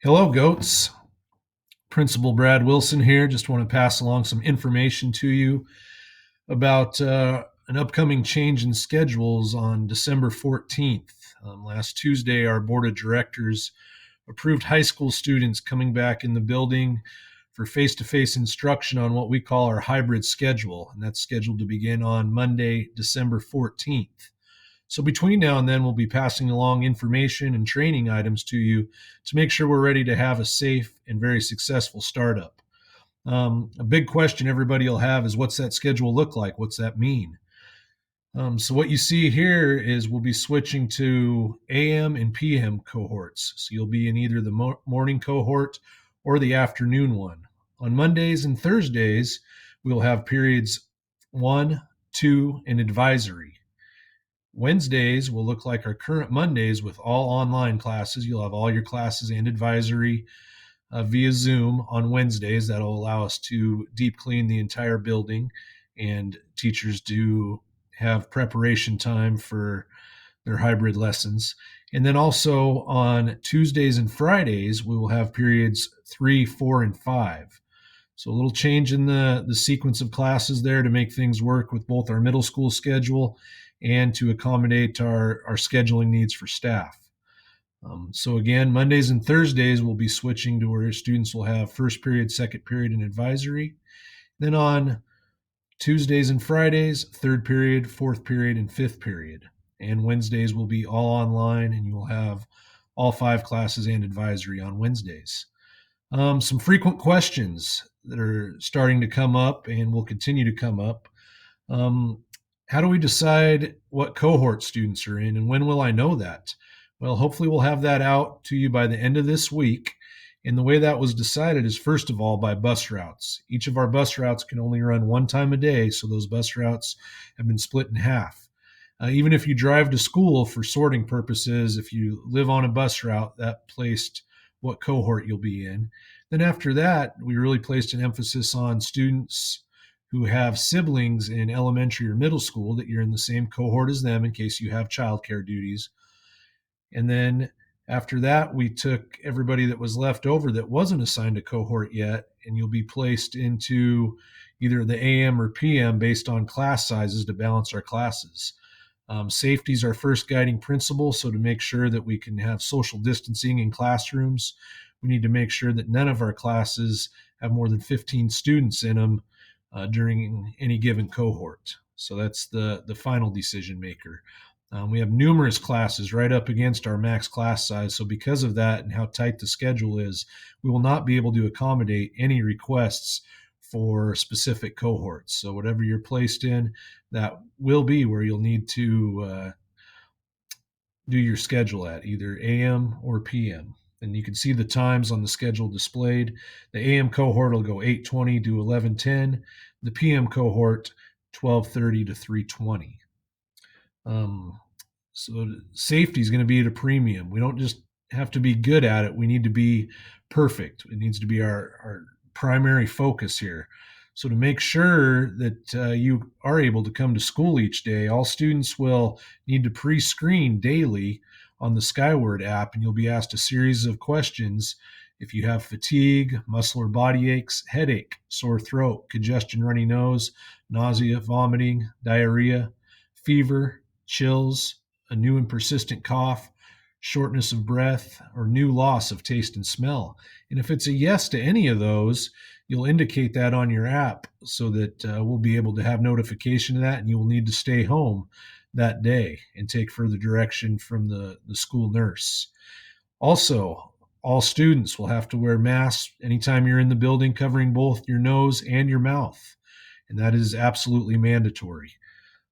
Hello, goats. Principal Brad Wilson here. Just want to pass along some information to you about an upcoming change in schedules on December 14th. Last Tuesday, our board of directors approved high school students coming back in the building for face to face instruction on what we call our hybrid schedule. And that's scheduled to begin on Monday, December 14th. So between now and then, we'll be passing along information and training items to you to make sure we're ready to have a safe and very successful startup. A big question everybody will have is what's that schedule look like? What's that mean? So what you see here is we'll be switching to AM and PM cohorts. So you'll be in either the morning cohort or the afternoon one. On Mondays and Thursdays, we'll have periods 1, 2, and advisory. Wednesdays will look like our current Mondays with all online classes. You'll have all your classes and advisory via Zoom on Wednesdays. That'll allow us to deep clean the entire building, and teachers do have preparation time for their hybrid lessons. And then also on Tuesdays and Fridays, we will have periods 3, 4, and 5. So a little change in the sequence of classes there to make things work with both our middle school schedule and to accommodate our scheduling needs for staff. So again, Mondays and Thursdays we'll be switching to where students will have first period, second period, and advisory. Then on Tuesdays and Fridays, third period, fourth period, and fifth period. And Wednesdays will be all online, and you will have all 5 classes and advisory on Wednesdays. Some frequent questions that are starting to come up and will continue to come up. Um, how do we decide what cohort students are in, and when will I know that? Well, hopefully, we'll have that out to you by the end of this week. And the way that was decided is, first of all, by bus routes. Each of our bus routes can only run one time a day, so those bus routes have been split in half. Even if you drive to school for sorting purposes, if you live on a bus route, that placed what cohort you'll be in. Then after that, we really placed an emphasis on students who have siblings in elementary or middle school, that you're in the same cohort as them in case you have childcare duties. And then after that, we took everybody that was left over that wasn't assigned a cohort yet, and you'll be placed into either the AM or PM based on class sizes to balance our classes. Safety is our first guiding principle. So to make sure that we can have social distancing in classrooms, we need to make sure that none of our classes have more than 15 students in them during any given cohort. So that's the final decision maker. We have numerous classes right up against our max class size. So because of that and how tight the schedule is, we will not be able to accommodate any requests for specific cohorts. So whatever you're placed in, that will be where you'll need to do your schedule at, either AM or PM. And you can see the times on the schedule displayed. The AM cohort will go 8:20 to 11:10. The PM cohort 12:30 to 3:20. So safety is going to be at a premium. We don't just have to be good at it. We need to be perfect. It needs to be our primary focus here. So to make sure that you are able to come to school each day, all students will need to pre-screen daily on the Skyward app, and you'll be asked a series of questions. If you have fatigue, muscle or body aches, headache, sore throat, congestion, runny nose, nausea, vomiting, diarrhea, fever, chills, a new and persistent cough, shortness of breath, or new loss of taste and smell. And if it's a yes to any of those, you'll indicate that on your app so that we'll be able to have notification of that, and you will need to stay home that day and take further direction from the school nurse. Also, all students will have to wear masks anytime you're in the building, covering both your nose and your mouth. And that is absolutely mandatory.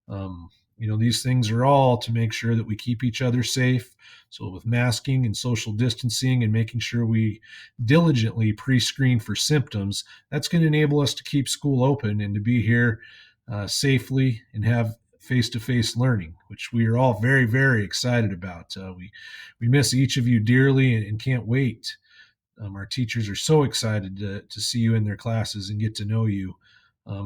Um, these things are all to make sure that we keep each other safe. So with masking and social distancing and making sure we diligently pre-screen for symptoms, that's going to enable us to keep school open and to be here safely and have face-to-face learning, which we are all very, very excited about. We miss each of you dearly and can't wait. Our teachers are so excited to see you in their classes and get to know you,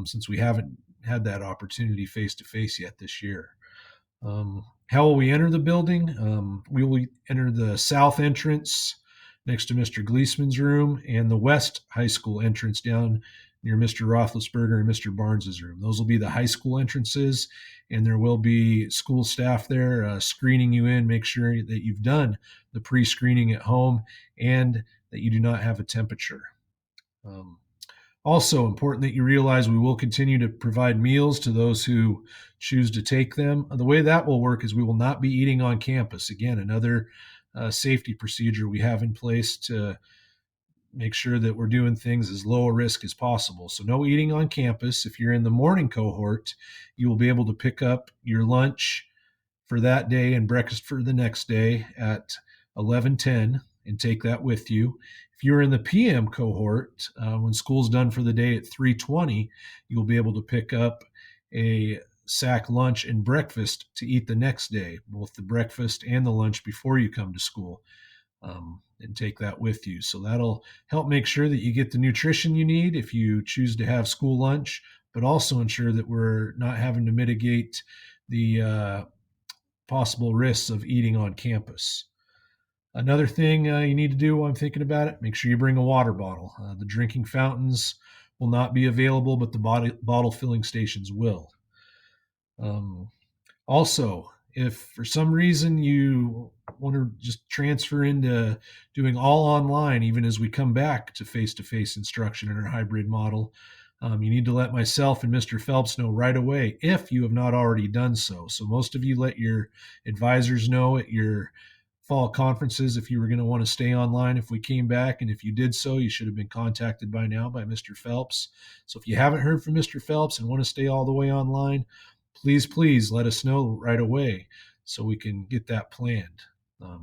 since we haven't had that opportunity face to face yet this year. How will we enter the building? We will enter the south entrance next to Mr. Gleasman's room, and the West High School entrance down near Mr. Roethlisberger and Mr. Barnes's room. Those will be the high school entrances, and there will be school staff there screening you in. Make sure that you've done the pre-screening at home and that you do not have a temperature. Um, Also important that you realize we will continue to provide meals to those who choose to take them. The way that will work is we will not be eating on campus. Again, another safety procedure we have in place to make sure that we're doing things as low a risk as possible. So no eating on campus. If you're in the morning cohort, you will be able to pick up your lunch for that day and breakfast for the next day at 11:10 and take that with you. If you're in the PM cohort, when school's done for the day at 3:20, you'll be able to pick up a sack lunch and breakfast to eat the next day, both the breakfast and the lunch before you come to school, and take that with you. So that'll help make sure that you get the nutrition you need if you choose to have school lunch, but also ensure that we're not having to mitigate the possible risks of eating on campus. Another thing you need to do while I'm thinking about it, make sure you bring a water bottle. The drinking fountains will not be available, but the bottle filling stations will. Um, Also, if for some reason you want to just transfer into doing all online, even as we come back to face instruction in our hybrid model, you need to let myself and Mr. Phelps know right away if you have not already done so. So, most of you let your advisors know at your fall conferences if you were going to want to stay online if we came back. And if you did so, you should have been contacted by now by Mr. Phelps. So, if you haven't heard from Mr. Phelps and want to stay all the way online, please let us know right away so we can get that planned. I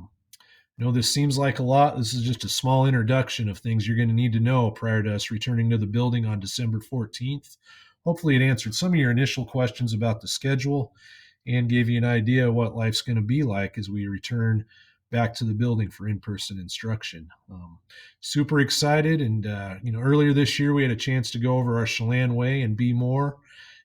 know this seems like a lot. This is just a small introduction of things you're going to need to know prior to us returning to the building on December 14th. Hopefully, it answered some of your initial questions about the schedule and gave you an idea of what life's going to be like as we return back to the building for in-person instruction. Super excited, and earlier this year we had a chance to go over our Chelan way and be more.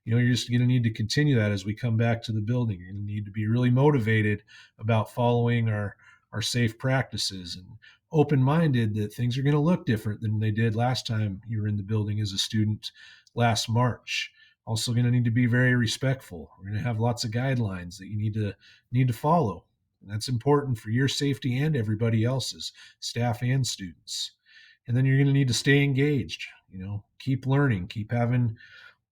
You're just going to need to continue that as we come back to the building. You're going to need to be really motivated about following our safe practices and open-minded that things are going to look different than they did last time you were in the building as a student last March. Also going to need to be very respectful. We're going to have lots of guidelines that you need to follow. And that's important for your safety and everybody else's, staff and students. And then you're going to need to stay engaged, keep learning, keep having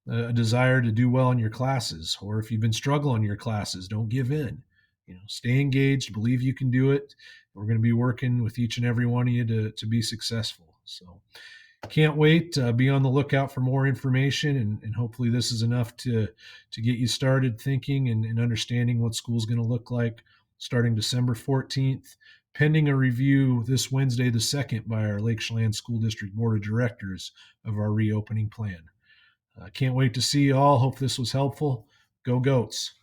a desire to do well in your classes. Or if you've been struggling in your classes, don't give in. Stay engaged, believe you can do it. We're going to be working with each and every one of you to be successful. So can't wait. Be on the lookout for more information, and hopefully this is enough to get you started thinking and understanding what school's going to look like starting December 14th, pending a review this Wednesday the 2nd by our Lake Chelan School District Board of Directors of our reopening plan. Can't wait to see you all. Hope this was helpful. Go Goats.